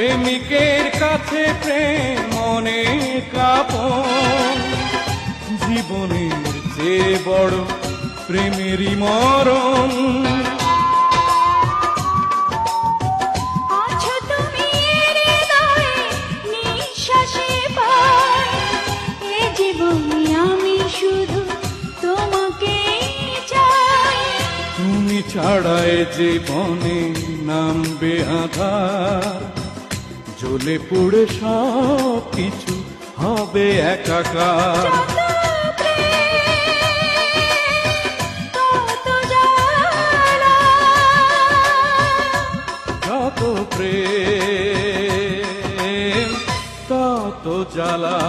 প্রেমিকের কাছে প্রেম অনেক আপন, জীবনের চেয়ে বড় প্রেমেরই মরণ। আছো তুমি হৃদয়ে নিঃশ্বাসে পাই, এ জীবনে আমি শুধু তোমাকেই চাই। তুমি ছাড়ায় জীবনে নামবে আধার, জ্বলে পুড়ে সব কিছু হবে একাকার। যত প্রেম তত জ্বালা।